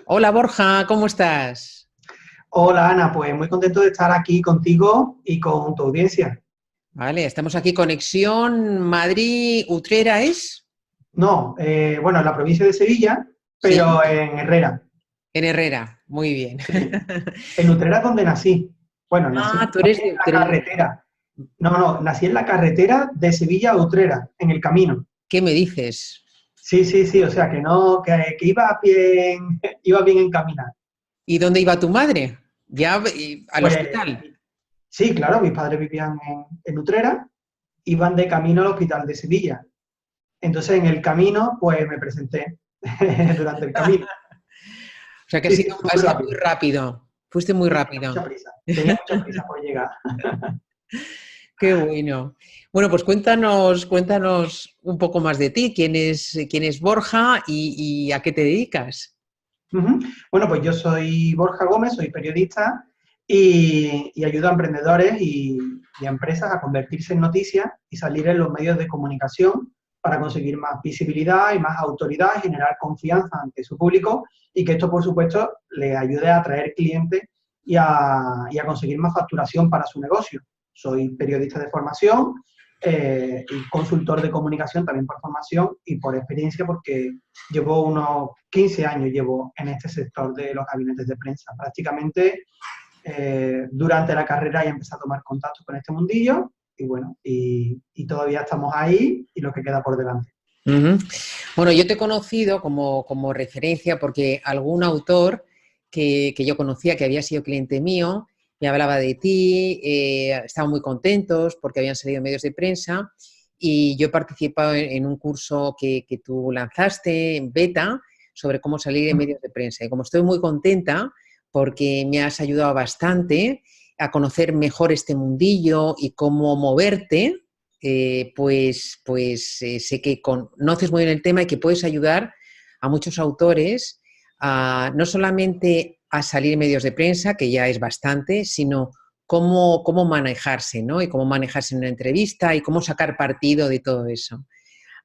Hola Borja, ¿cómo estás? Hola Ana, pues muy contento de estar aquí contigo y con tu audiencia. Vale, estamos aquí, conexión Madrid-Utrera, ¿es? No, bueno, en la provincia de Sevilla, Sí, pero en Herrera, en Herrera, muy bien. sí. En Utrera es donde nací. Bueno, nací Ah, tú más eres bien de en la Utrera. carretera. No, no, nací en la carretera de Sevilla a Utrera, en el camino. ¿Qué me dices? Sí, sí, sí, o sea que no, que iba bien, iba bien encaminado. ¿Y dónde iba tu madre? Ya al Pues hospital. sí, claro, mis padres vivían en Utrera, iban de camino al hospital de Sevilla. Entonces en el camino, pues me presenté durante el camino. O sea que Sí, sí, fue has muy sido muy rápido. rápido. Fuiste muy Sí, tenía mucha rápido. prisa. Tenía mucha prisa por llegar. Qué bueno. Bueno, pues cuéntanos un poco más de ti. ¿Quién es Borja y a qué te dedicas? Ujú. Bueno, pues yo soy Borja Gómez, soy periodista y ayudo a emprendedores y a empresas a convertirse en noticias y salir en los medios de comunicación para conseguir más visibilidad y más autoridad y generar confianza ante su público y que esto, por supuesto, les ayude a atraer clientes y a conseguir más facturación para su negocio. Soy periodista de formación y consultor de comunicación también por formación y por experiencia porque llevo unos 15 años llevo en este sector de los gabinetes de prensa. Prácticamente durante la carrera ya empecé a tomar contacto con este mundillo y bueno, y todavía estamos ahí y lo que queda por delante. Ujú. Bueno, yo te he conocido como referencia porque algún autor que yo conocía, que había sido cliente mío, me hablaba de ti, estaban muy contentos porque habían salido en medios de prensa y yo he participado en un curso que tú lanzaste en beta sobre cómo salir en medios de prensa. Y como estoy muy contenta porque me has ayudado bastante a conocer mejor este mundillo y cómo moverte, sé que conoces muy bien el tema y que puedes ayudar a muchos autores no solamente a salir en medios de prensa, que ya es bastante, sino cómo manejarse, ¿no? Y cómo manejarse en una entrevista y cómo sacar partido de todo eso.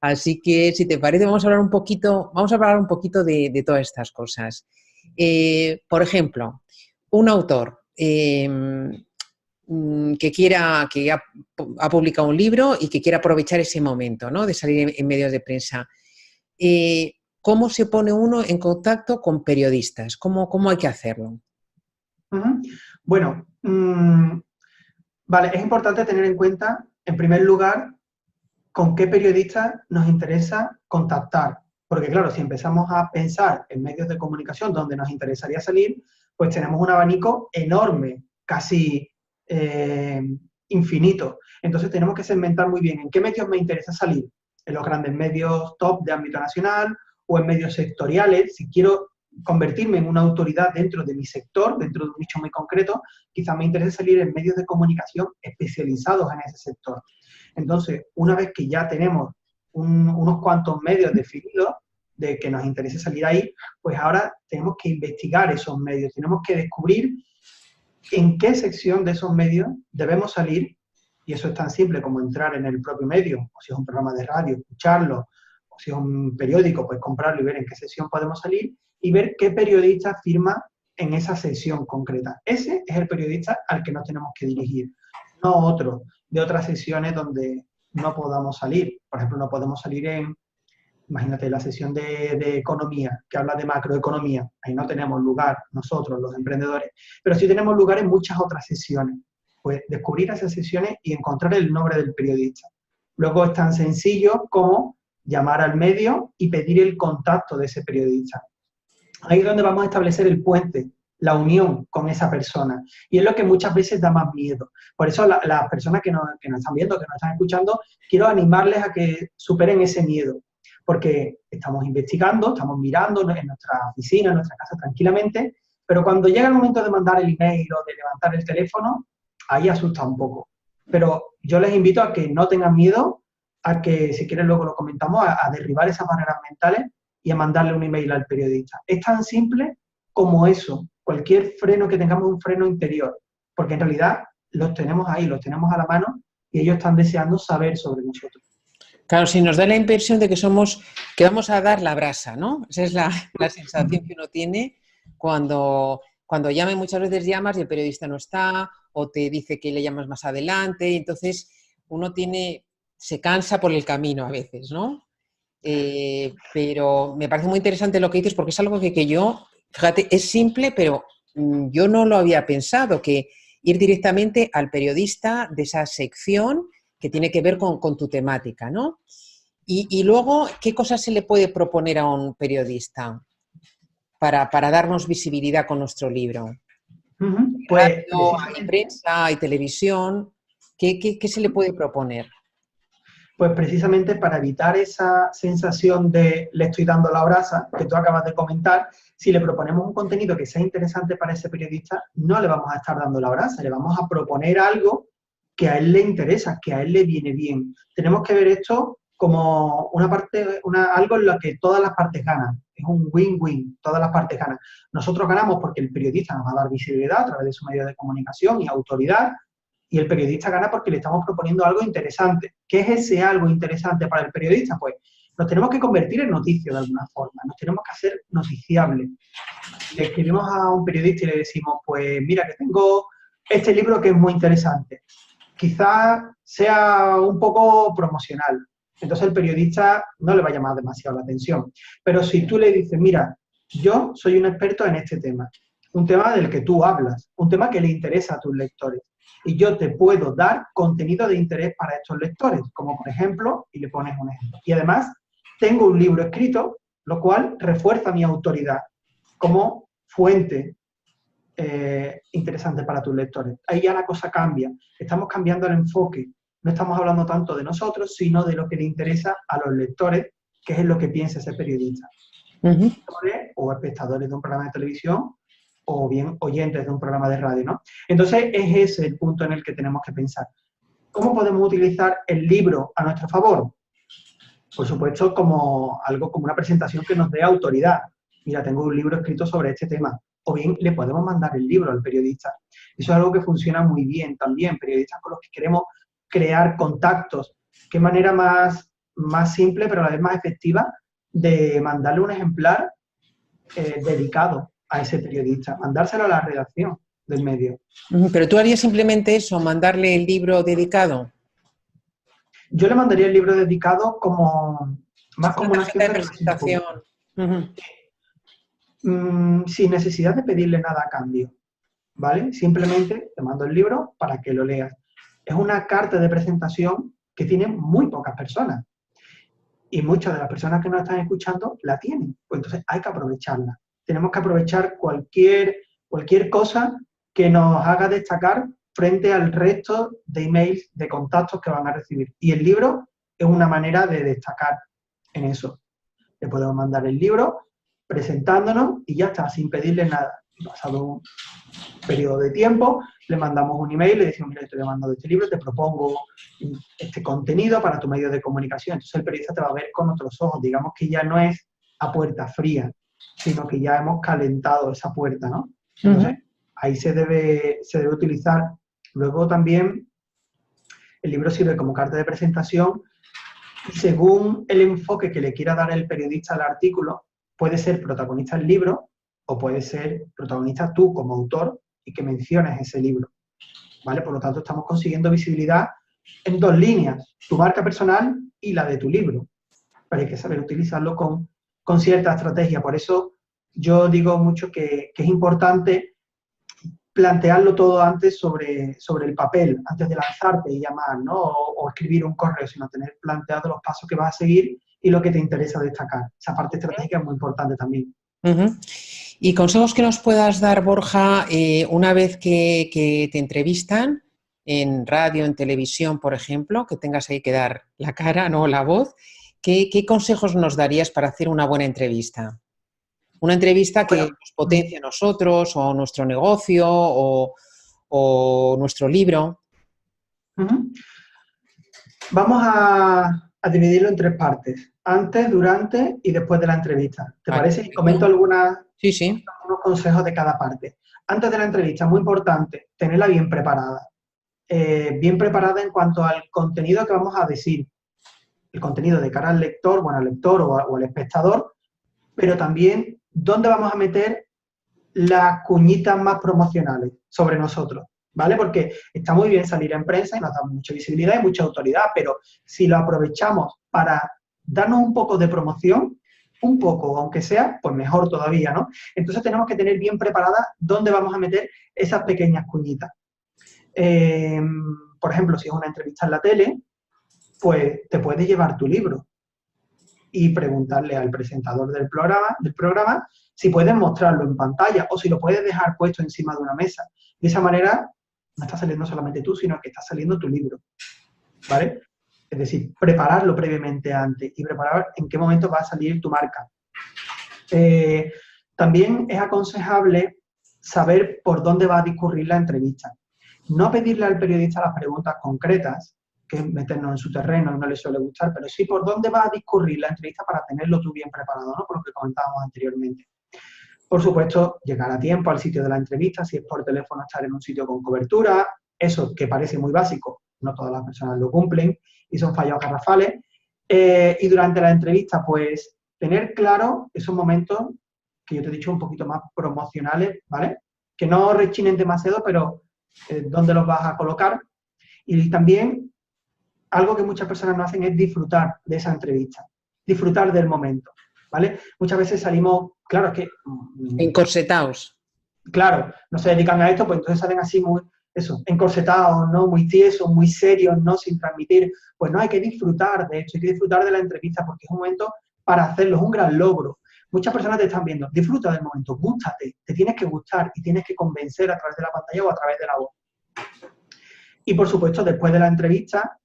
Así que, si te parece, vamos a hablar un poquito de todas estas cosas. Por ejemplo, un autor que ha publicado un libro y que quiera aprovechar ese momento, ¿no? De salir en medios de prensa. ¿Cómo se pone uno en contacto con periodistas? ¿Cómo hay que hacerlo? Uh -huh. Bueno, vale, es importante tener en cuenta, en primer lugar, con qué periodistas nos interesa contactar. Porque claro, si empezamos a pensar en medios de comunicación donde nos interesaría salir, pues tenemos un abanico enorme, casi eh, infinito. Entonces tenemos que segmentar muy bien en qué medios me interesa salir. En los grandes medios top de ámbito nacional o en medios sectoriales. Si quiero convertirme en una autoridad dentro de mi sector, dentro de un nicho muy concreto, quizás me interese salir en medios de comunicación especializados en ese sector. Entonces, una vez que ya tenemos unos cuantos medios definidos de que nos interese salir ahí, pues ahora tenemos que investigar esos medios, tenemos que descubrir en qué sección de esos medios debemos salir, y eso es tan simple como entrar en el propio medio, o si es un programa de radio, escucharlo, o si es un periódico, pues comprarlo y ver en qué sección podemos salir, y ver qué periodista firma en esa sección concreta. Ese es el periodista al que nos tenemos que dirigir, no otro de otras secciones donde no podamos salir. Por ejemplo, no podemos salir en, imagínate, la sesión de economía, que habla de macroeconomía. Ahí no tenemos lugar nosotros, los emprendedores, pero sí tenemos lugar en muchas otras sesiones. Pues descubrir esas sesiones y encontrar el nombre del periodista. Luego es tan sencillo como llamar al medio y pedir el contacto de ese periodista. Ahí es donde vamos a establecer el puente, la unión con esa persona. Y es lo que muchas veces da más miedo. Por eso las personas que nos están viendo, que nos están escuchando, quiero animarles a que superen ese miedo. Porque estamos investigando, estamos mirando en nuestra oficina, en nuestra casa tranquilamente, pero cuando llega el momento de mandar el email o de levantar el teléfono, ahí asusta un poco. Pero yo les invito a que no tengan miedo, a que si quieren luego lo comentamos, a derribar esas barreras mentales y a mandarle un email al periodista. Es tan simple como eso, cualquier freno que tengamos, un freno interior, porque en realidad los tenemos ahí, los tenemos a la mano y ellos están deseando saber sobre nosotros. Claro, si nos da la impresión de que vamos a dar la brasa, ¿no? Esa es la sensación que uno tiene cuando llama, y muchas veces llamas y el periodista no está, o te dice que le llamas más adelante, y entonces uno se cansa por el camino a veces, ¿no? Pero me parece muy interesante lo que dices, porque es algo que yo, fíjate, es simple, pero yo no lo había pensado, que ir directamente al periodista de esa sección que tiene que ver con tu temática, ¿no? Y luego, ¿qué cosas se le puede proponer a un periodista para darnos visibilidad con nuestro libro? Pues Radio, hay precisamente, prensa, hay televisión. ¿Qué se le puede proponer? pues precisamente para evitar esa sensación de le estoy dando la brasa que tú acabas de comentar, si le proponemos un contenido que sea interesante para ese periodista, no le vamos a estar dando la brasa, le vamos a proponer algo que a él le interesa, que a él le viene bien. Tenemos que ver esto como algo en lo que todas las partes ganan. Es un win-win, todas las partes ganan. Nosotros ganamos porque el periodista nos va a dar visibilidad a través de su medio de comunicación y autoridad, y el periodista gana porque le estamos proponiendo algo interesante. ¿Qué es ese algo interesante para el periodista? Pues nos tenemos que convertir en noticia de alguna forma, nos tenemos que hacer noticiables. Le escribimos a un periodista y le decimos, pues mira que tengo este libro que es muy interesante. Quizás sea un poco promocional, entonces el periodista no le va a llamar demasiado la atención. Pero si tú le dices, mira, yo soy un experto en este tema, un tema del que tú hablas, un tema que le interesa a tus lectores, y yo te puedo dar contenido de interés para estos lectores, como por ejemplo, y le pones un ejemplo. Y además, tengo un libro escrito, lo cual refuerza mi autoridad como fuente interesante para tus lectores. Ahí ya la cosa cambia. Estamos cambiando el enfoque. No estamos hablando tanto de nosotros, sino de lo que le interesa a los lectores, que es lo que piensa ese periodista. O espectadores de un programa de televisión, o bien oyentes de un programa de radio, ¿no? Entonces, es ese el punto en el que tenemos que pensar. ¿Cómo podemos utilizar el libro a nuestro favor? Por supuesto, como una presentación que nos dé autoridad. Mira, tengo un libro escrito sobre este tema. O bien le podemos mandar el libro al periodista. Eso es algo que funciona muy bien también. Periodistas con los que queremos crear contactos. Qué manera más simple, pero a la vez más efectiva, de mandarle un ejemplar dedicado a ese periodista. Mandárselo a la redacción del medio. Pero tú harías simplemente eso, mandarle el libro dedicado. Yo le mandaría el libro dedicado más como una acción de presentación. Sin necesidad de pedirle nada a cambio, ¿vale? Simplemente te mando el libro para que lo leas. Es una carta de presentación que tienen muy pocas personas y muchas de las personas que nos están escuchando la tienen, pues entonces hay que aprovecharla. Tenemos que aprovechar cualquier cosa que nos haga destacar frente al resto de emails, de contactos que van a recibir. Y el libro es una manera de destacar en eso. Le podemos mandar el libro presentándonos y ya está, sin pedirle nada. Pasado un periodo de tiempo, le mandamos un email, le decimos, mira, estoy mandando este libro, te propongo este contenido para tu medio de comunicación. Entonces el periodista te va a ver con otros ojos. Digamos que ya no es a puerta fría, sino que ya hemos calentado esa puerta, ¿no? Entonces, ahí se debe utilizar. Luego también el libro sirve como carta de presentación y según el enfoque que le quiera dar el periodista al artículo, puede ser protagonista el libro o puede ser protagonista tú como autor y que menciones ese libro, ¿vale? Por lo tanto, estamos consiguiendo visibilidad en dos líneas, tu marca personal y la de tu libro. Pero hay que saber utilizarlo con cierta estrategia. Por eso yo digo mucho que es importante plantearlo todo antes sobre el papel, antes de lanzarte y llamar, ¿no? O escribir un correo, sino tener planteados los pasos que vas a seguir y lo que te interesa destacar. Esa parte estratégica es muy importante también. ¿Y consejos que nos puedas dar, Borja, una vez que te entrevistan en radio, en televisión, por ejemplo, que tengas ahí que dar la cara, no la voz? ¿Qué consejos nos darías para hacer una buena entrevista? Una entrevista que nos potencie a nosotros, o nuestro negocio, o nuestro libro. Vamos a dividirlo en tres partes. Antes, durante y después de la entrevista. ¿Te parece? Y comento algunos consejos de cada parte. Antes de la entrevista, muy importante, tenerla bien preparada. Bien preparada en cuanto al contenido que vamos a decir. el contenido de cara al lector, bueno, al lector o al espectador, pero también dónde vamos a meter las cuñitas más promocionales sobre nosotros, ¿vale? Porque está muy bien salir en prensa y nos da mucha visibilidad y mucha autoridad, pero si lo aprovechamos para darnos un poco de promoción, un poco, aunque sea, pues mejor todavía, ¿no? Entonces tenemos que tener bien preparada dónde vamos a meter esas pequeñas cuñitas. Por ejemplo, si es una entrevista en la tele, pues te puedes llevar tu libro y preguntarle al presentador del programa si puedes mostrarlo en pantalla o si lo puedes dejar puesto encima de una mesa. De esa manera no está saliendo solamente tú, sino que está saliendo tu libro, ¿vale? Es decir, prepararlo previamente antes y preparar en qué momento va a salir tu marca. También es aconsejable saber por dónde va a discurrir la entrevista. No pedirle al periodista las preguntas concretas, que es meternos en su terreno y no le suele gustar, pero sí por dónde va a discurrir la entrevista para tenerlo tú bien preparado, ¿no? Por lo que comentábamos anteriormente. Por supuesto, llegar a tiempo al sitio de la entrevista, si es por teléfono, estar en un sitio con cobertura, eso que parece muy básico, no todas las personas lo cumplen y son fallos garrafales. Y durante la entrevista, pues, tener claro esos momentos que yo te he dicho un poquito más promocionales, ¿vale? Que no rechinen demasiado, pero dónde los vas a colocar. Y también, algo que muchas personas no hacen es disfrutar de esa entrevista, disfrutar del momento, ¿vale? Muchas veces salimos, claro, es que... Encorsetados. Claro, no se dedican a esto, pues entonces salen así muy, eso, encorsetados, ¿no? Muy tiesos, muy serios, ¿no? Sin transmitir. Pues no, hay que disfrutar de esto, hay que disfrutar de la entrevista porque es un momento para hacerlo, es un gran logro. Muchas personas te están viendo, disfruta del momento, gústate, te tienes que gustar y tienes que convencer a través de la pantalla o a través de la voz. Y por supuesto, después de la entrevista,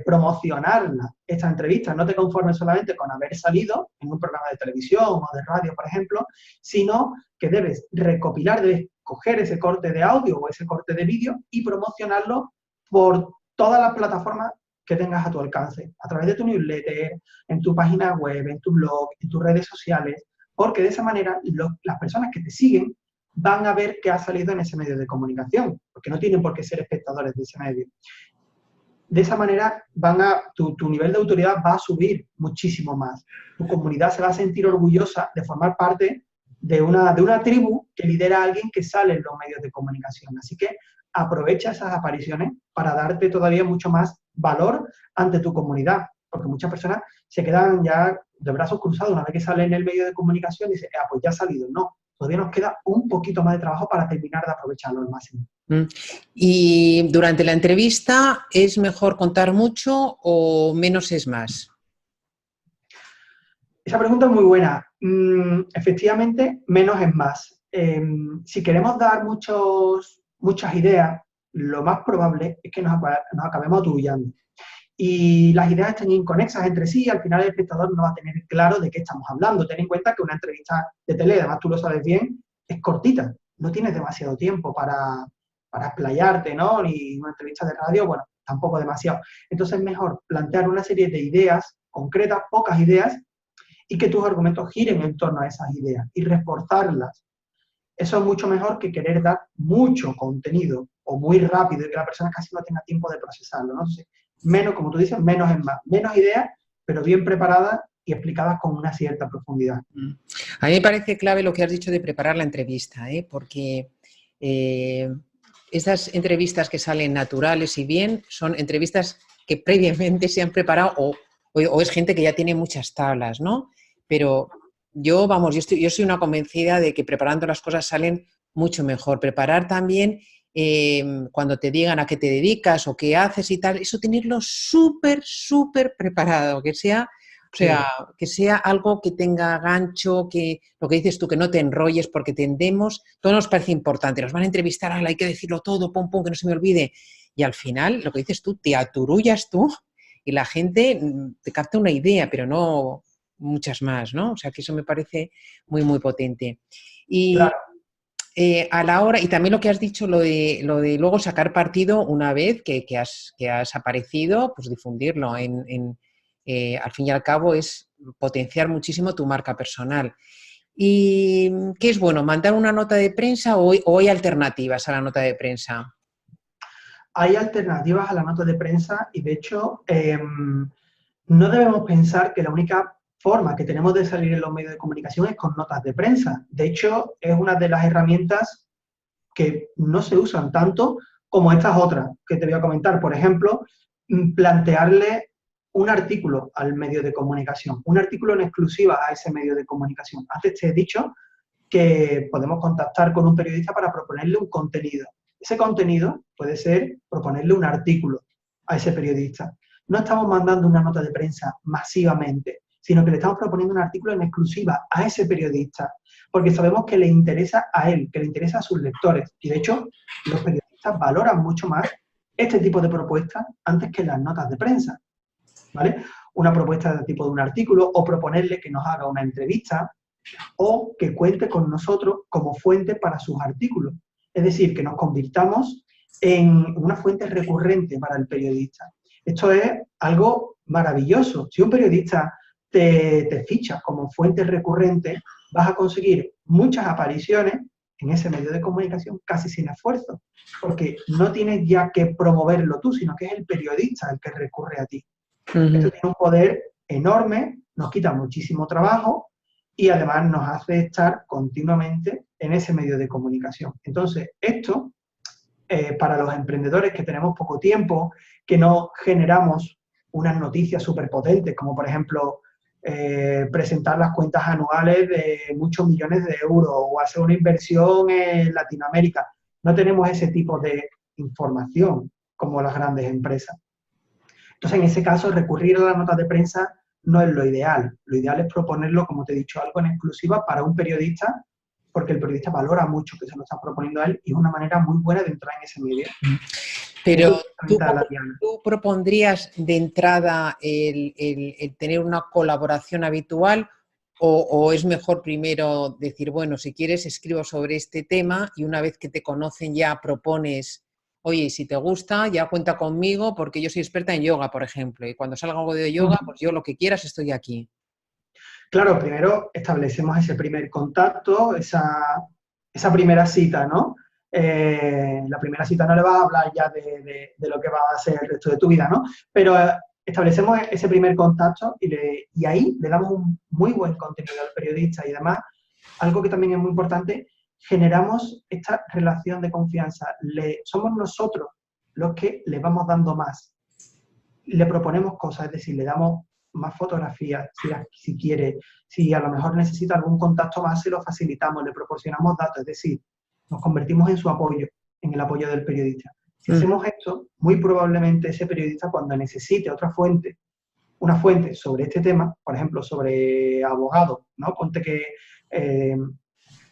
promocionarla, esta entrevista. No te conformes solamente con haber salido en un programa de televisión o de radio, por ejemplo, sino que debes recopilar, debes coger ese corte de audio o ese corte de vídeo y promocionarlo por todas las plataformas que tengas a tu alcance, a través de tu newsletter, en tu página web, en tu blog, en tus redes sociales, porque de esa manera las personas que te siguen van a ver que has salido en ese medio de comunicación, porque no tienen por qué ser espectadores de ese medio. De esa manera tu nivel de autoridad va a subir muchísimo más. Tu comunidad se va a sentir orgullosa de formar parte de una tribu que lidera a alguien que sale en los medios de comunicación. Así que aprovecha esas apariciones para darte todavía mucho más valor ante tu comunidad, porque muchas personas se quedan ya de brazos cruzados una vez que sale en el medio de comunicación y dicen, pues ya ha salido. No, todavía nos queda un poquito más de trabajo para terminar de aprovecharlo al máximo. Y durante la entrevista, ¿es mejor contar mucho o menos es más? Esa pregunta es muy buena. Efectivamente, menos es más. Si queremos dar muchas ideas, lo más probable es que nos acabemos aturullando. Y las ideas estén inconexas entre sí y al final el espectador no va a tener claro de qué estamos hablando. Ten en cuenta que una entrevista de tele, además tú lo sabes bien, es cortita. No tienes demasiado tiempo para explayarte, ¿no? Ni una entrevista de radio, bueno, tampoco demasiado. Entonces es mejor plantear una serie de ideas concretas, pocas ideas, y que tus argumentos giren en torno a esas ideas y reforzarlas. Eso es mucho mejor que querer dar mucho contenido o muy rápido y que la persona casi no tenga tiempo de procesarlo, ¿no? Entonces, menos, como tú dices, menos es más. Menos ideas, pero bien preparadas y explicadas con una cierta profundidad. A mí me parece clave lo que has dicho de preparar la entrevista, porque esas entrevistas que salen naturales y bien son entrevistas que previamente se han preparado o es gente que ya tiene muchas tablas, ¿no? Pero yo soy una convencida de que preparando las cosas salen mucho mejor. Preparar también cuando te digan a qué te dedicas o qué haces y tal, eso tenerlo súper, súper preparado, que sea algo que tenga gancho, que lo que dices tú, que no te enrolles, porque todo nos parece importante, nos van a entrevistar, hay que decirlo todo, pum, pum, que no se me olvide. Y al final, lo que dices tú, te aturullas tú y la gente te capta una idea, pero no muchas más, ¿no? O sea, que eso me parece muy, muy potente. Y claro. A la hora, y también lo que has dicho, lo de luego sacar partido una vez que has aparecido, pues difundirlo. Al fin y al cabo es potenciar muchísimo tu marca personal. ¿Y qué es bueno? ¿Mandar una nota de prensa o hay alternativas a la nota de prensa? Hay alternativas a la nota de prensa y de hecho no debemos pensar que la única forma que tenemos de salir en los medios de comunicación es con notas de prensa. De hecho, es una de las herramientas que no se usan tanto como estas otras que te voy a comentar. Por ejemplo, plantearle un artículo al medio de comunicación, un artículo en exclusiva a ese medio de comunicación. Antes te he dicho que podemos contactar con un periodista para proponerle un contenido. Ese contenido puede ser proponerle un artículo a ese periodista. No estamos mandando una nota de prensa masivamente, sino que le estamos proponiendo un artículo en exclusiva a ese periodista, porque sabemos que le interesa a él, que le interesa a sus lectores. Y de hecho, los periodistas valoran mucho más este tipo de propuestas antes que las notas de prensa, ¿vale? Una propuesta de tipo de un artículo, o proponerle que nos haga una entrevista, o que cuente con nosotros como fuente para sus artículos. Es decir, que nos convirtamos en una fuente recurrente para el periodista. Esto es algo maravilloso. Si un periodista te ficha como fuente recurrente, vas a conseguir muchas apariciones en ese medio de comunicación casi sin esfuerzo, porque no tienes ya que promoverlo tú, sino que es el periodista el que recurre a ti. Esto tiene un poder enorme, nos quita muchísimo trabajo y además nos hace estar continuamente en ese medio de comunicación. Entonces, esto, para los emprendedores que tenemos poco tiempo, que no generamos unas noticias súper potentes, como por ejemplo presentar las cuentas anuales de muchos millones de euros o hacer una inversión en Latinoamérica. No tenemos ese tipo de información como las grandes empresas. Entonces, en ese caso, recurrir a la nota de prensa no es lo ideal. Lo ideal es proponerlo, como te he dicho, algo en exclusiva para un periodista, porque el periodista valora mucho que se lo está proponiendo a él y es una manera muy buena de entrar en ese medio. Pero ¿tú propondrías de entrada el tener una colaboración habitual o es mejor primero decir, bueno, si quieres escribo sobre este tema y una vez que te conocen ya propones, oye, si te gusta, ya cuenta conmigo porque yo soy experta en yoga, por ejemplo, y cuando salga algo de yoga, pues yo lo que quieras estoy aquí? Claro, primero establecemos ese primer contacto, esa primera cita, ¿no? La primera cita no le vas a hablar ya de lo que va a ser el resto de tu vida, ¿no? Pero establecemos ese primer contacto y ahí le damos un muy buen contenido al periodista y además, algo que también es muy importante, generamos esta relación de confianza. Somos nosotros los que le vamos dando más. Le proponemos cosas, es decir, le damos más fotografías, si quiere, si a lo mejor necesita algún contacto más, se lo facilitamos, le proporcionamos datos, es decir, nos convertimos en su apoyo, en el apoyo del periodista. Si hacemos esto, muy probablemente ese periodista cuando necesite otra fuente, una fuente sobre este tema, por ejemplo, sobre abogados, ¿no? Ponte que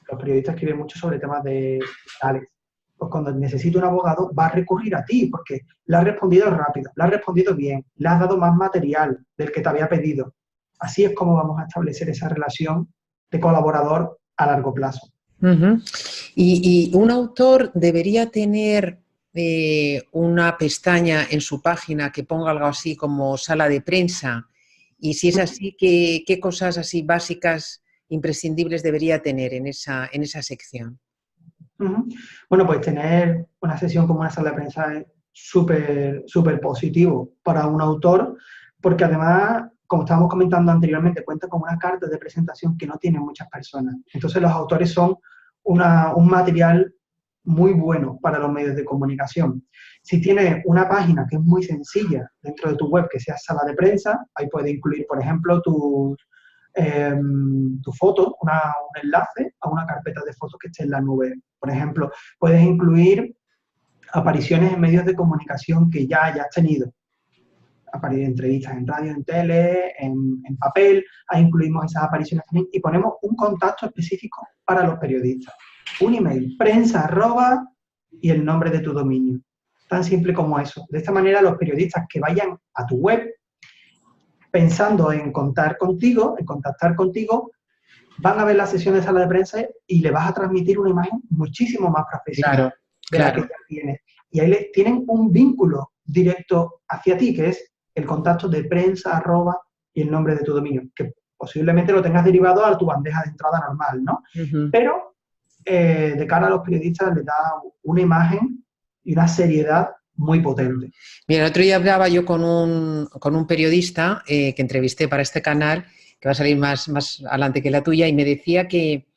los periodistas escriben mucho sobre temas de legales. Pues cuando necesite un abogado va a recurrir a ti porque le has respondido rápido, le has respondido bien, le has dado más material del que te había pedido. Así es como vamos a establecer esa relación de colaborador a largo plazo. Y un autor debería tener una pestaña en su página que ponga algo así como sala de prensa, y si es así, ¿qué cosas así básicas, imprescindibles debería tener en esa sección? Bueno, pues tener una sesión como una sala de prensa es súper positivo para un autor, porque además, como estábamos comentando anteriormente, cuenta con una carta de presentación que no tienen muchas personas. Entonces los autores son un material muy bueno para los medios de comunicación. Si tienes una página que es muy sencilla dentro de tu web, que sea sala de prensa, ahí puedes incluir, por ejemplo, tu foto, un enlace a una carpeta de fotos que esté en la nube. Por ejemplo, puedes incluir apariciones en medios de comunicación que ya hayas tenido. Entrevistas en radio, en tele, en papel, ahí incluimos esas apariciones también y ponemos un contacto específico para los periodistas. Un email, prensa@ y el nombre de tu dominio. Tan simple como eso. De esta manera los periodistas que vayan a tu web pensando en contactar contigo, van a ver la sesión de sala de prensa y le vas a transmitir una imagen muchísimo más profesional de la que ya tienes. Y ahí tienen un vínculo directo hacia ti, que es el contacto de prensa@ y el nombre de tu dominio, que posiblemente lo tengas derivado a tu bandeja de entrada normal, ¿no? Pero de cara a los periodistas les da una imagen y una seriedad muy potente. Mira, el otro día hablaba yo con un periodista que entrevisté para este canal, que va a salir más adelante que la tuya, y me decía que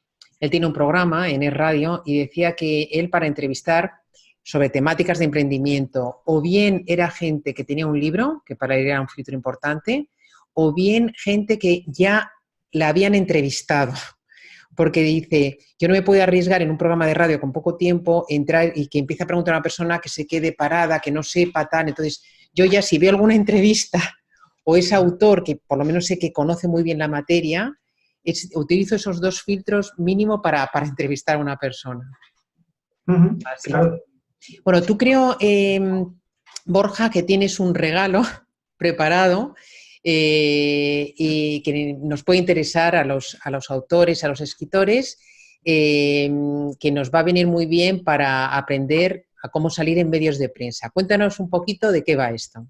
él tiene un programa en el radio y decía que él para entrevistar sobre temáticas de emprendimiento, o bien era gente que tenía un libro, que para él era un filtro importante, o bien gente que ya la habían entrevistado. Porque dice, yo no me puedo arriesgar en un programa de radio con poco tiempo, entrar y que empiece a preguntar a una persona que se quede parada, que no sepa tal. Entonces, yo ya si veo alguna entrevista o es autor que por lo menos sé que conoce muy bien la materia, utilizo esos 2 filtros mínimo para entrevistar a una persona. Así Claro. bueno, tú creo, Borja, que tienes un regalo preparado y que nos puede interesar a los autores, a los escritores, que nos va a venir muy bien para aprender a cómo salir en medios de prensa. Cuéntanos un poquito de qué va esto.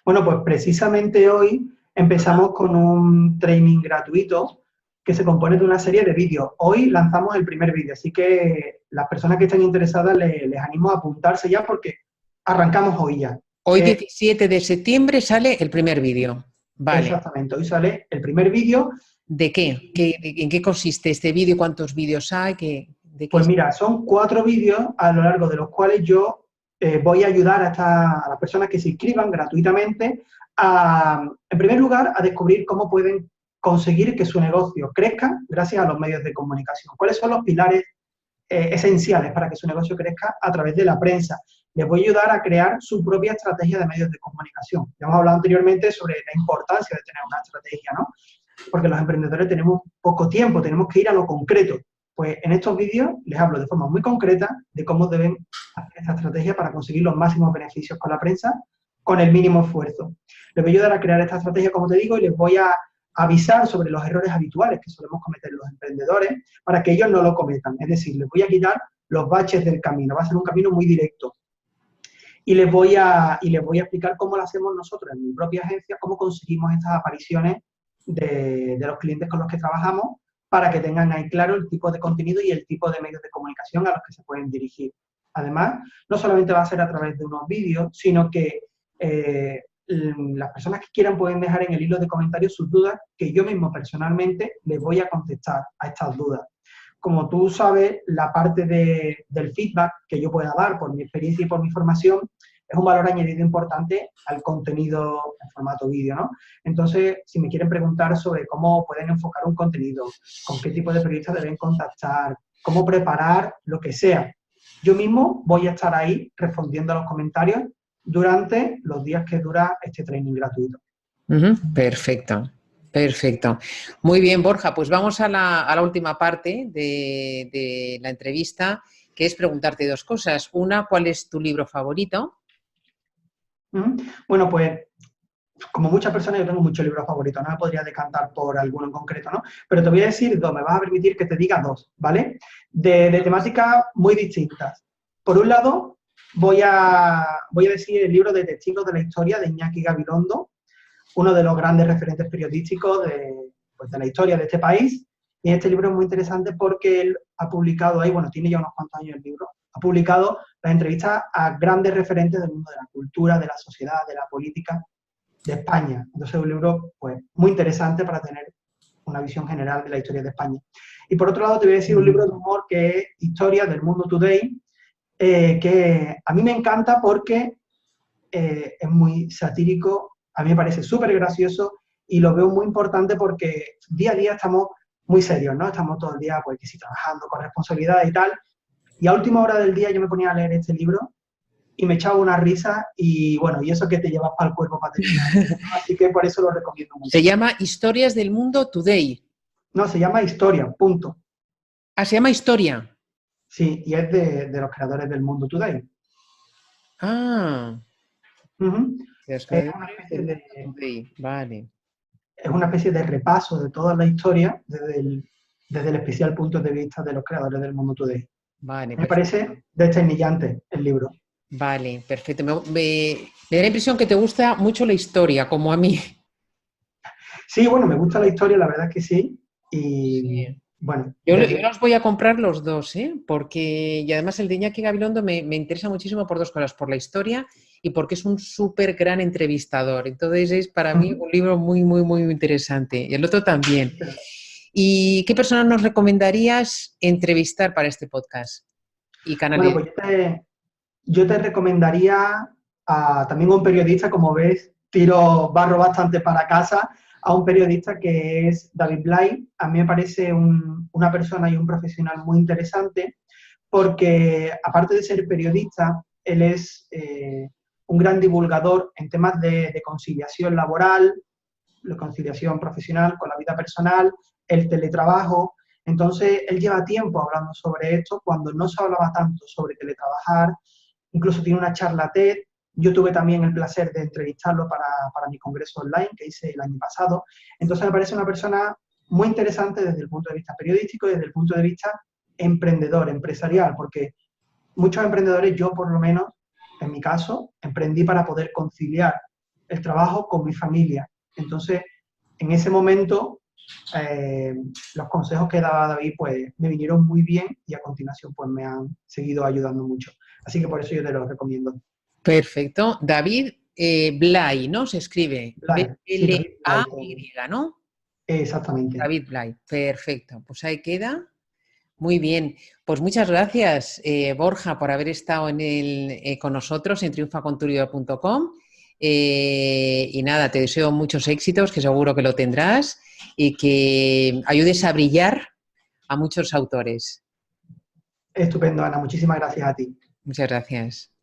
Bueno, pues precisamente hoy empezamos con un training gratuito que se compone de una serie de vídeos. Hoy lanzamos el primer vídeo, así que las personas que estén interesadas les animo a apuntarse ya porque arrancamos hoy ya. Hoy, 17 de septiembre, sale el primer vídeo. Vale. Exactamente, hoy sale el primer vídeo. ¿De qué? ¿En qué consiste este vídeo? ¿Cuántos vídeos hay? Pues mira, son 4 vídeos a lo largo de los cuales yo voy a ayudar a las personas que se inscriban gratuitamente en primer lugar, a descubrir cómo pueden conseguir que su negocio crezca gracias a los medios de comunicación. ¿Cuáles son los pilares esenciales para que su negocio crezca a través de la prensa? Les voy a ayudar a crear su propia estrategia de medios de comunicación. Ya hemos hablado anteriormente sobre la importancia de tener una estrategia, ¿no? Porque los emprendedores tenemos poco tiempo, tenemos que ir a lo concreto. Pues en estos vídeos les hablo de forma muy concreta de cómo deben hacer esta estrategia para conseguir los máximos beneficios con la prensa con el mínimo esfuerzo. Les voy a ayudar a crear esta estrategia, como te digo, y les voy a avisar sobre los errores habituales que solemos cometer los emprendedores para que ellos no lo cometan. Es decir, les voy a quitar los baches del camino. Va a ser un camino muy directo. Y les voy a explicar cómo lo hacemos nosotros en mi propia agencia, cómo conseguimos estas apariciones de los clientes con los que trabajamos para que tengan ahí claro el tipo de contenido y el tipo de medios de comunicación a los que se pueden dirigir. Además, no solamente va a ser a través de unos vídeos, sino que las personas que quieran pueden dejar en el hilo de comentarios sus dudas, que yo mismo personalmente les voy a contestar a estas dudas. Como tú sabes, la parte del feedback que yo pueda dar por mi experiencia y por mi formación es un valor añadido importante al contenido en formato vídeo, ¿no? Entonces, si me quieren preguntar sobre cómo pueden enfocar un contenido, con qué tipo de periodistas deben contactar, cómo preparar lo que sea, yo mismo voy a estar ahí respondiendo a los comentarios durante los días que dura este training gratuito. Perfecto, perfecto. Muy bien, Borja, pues vamos a la última parte de la entrevista, que es preguntarte 2 cosas. Una, ¿cuál es tu libro favorito? Bueno, pues como muchas personas yo tengo muchos libros favoritos, no me podría decantar por alguno en concreto, ¿no? Pero te voy a decir 2, me vas a permitir que te diga 2, ¿vale? De temáticas muy distintas. Por un lado, voy a decir el libro de Testigos de la Historia de Iñaki Gabilondo, uno de los grandes referentes periodísticos de la historia de este país. Y este libro es muy interesante porque él ha publicado ahí, bueno, tiene ya unos cuantos años el libro, ha publicado las entrevistas a grandes referentes del mundo de la cultura, de la sociedad, de la política de España. Entonces es un libro pues, muy interesante para tener una visión general de la historia de España. Y por otro lado te voy a decir un libro de humor que es Historia del Mundo Today, que a mí me encanta porque es muy satírico, a mí me parece súper gracioso y lo veo muy importante porque día a día estamos muy serios, ¿no? Estamos todo el día, pues, que sí, trabajando con responsabilidad y tal. Y a última hora del día yo me ponía a leer este libro y me echaba una risa y, bueno, y eso que te llevas para el cuerpo para terminar. Así que por eso lo recomiendo mucho. Se llama Historias del Mundo Today. No, se llama Historia, punto. Ah, se llama Historia. Sí, y es de los creadores del Mundo Today. Ah. Es una especie de repaso de toda la historia desde el especial punto de vista de los creadores del Mundo Today. Vale, me parece desternillante el libro. Vale, perfecto. Me da la impresión que te gusta mucho la historia, como a mí. Sí, bueno, me gusta la historia, la verdad es que sí. Y Bueno, Yo los voy a comprar los dos, ¿eh? Porque, y además el de Iñaki Gabilondo me interesa muchísimo por dos cosas, por la historia y porque es un súper gran entrevistador. Entonces es para mí un libro muy, muy, muy interesante. Y el otro también. ¿Y qué personas nos recomendarías entrevistar para este podcast y Bueno, canalizar? pues yo te recomendaría también a un periodista, como ves, barro bastante para casa, a un periodista que es David Bly. A mí me parece una persona y un profesional muy interesante porque, aparte de ser periodista, él es un gran divulgador en temas de conciliación laboral, la conciliación profesional con la vida personal, el teletrabajo. Entonces, él lleva tiempo hablando sobre esto, cuando no se hablaba tanto sobre teletrabajar. Incluso tiene una charla TED. Yo tuve también el placer de entrevistarlo para mi congreso online que hice el año pasado. Entonces, me parece una persona muy interesante desde el punto de vista periodístico y desde el punto de vista emprendedor, empresarial, porque muchos emprendedores, yo por lo menos, en mi caso, emprendí para poder conciliar el trabajo con mi familia. Entonces, en ese momento, los consejos que daba David, pues, me vinieron muy bien y a continuación, pues, me han seguido ayudando mucho. Así que por eso yo te lo recomiendo. Perfecto. David Blay, ¿no? Se escribe Blay, sí, David Blay. B-L-A-Y, ¿no? Exactamente. David Blay. Perfecto. Pues ahí queda. Muy bien, pues muchas gracias, Borja, por haber estado con nosotros en triunfaconturio.com. Y nada, te deseo muchos éxitos, que seguro que lo tendrás, y que ayudes a brillar a muchos autores. Estupendo, Ana. Muchísimas gracias a ti. Muchas gracias.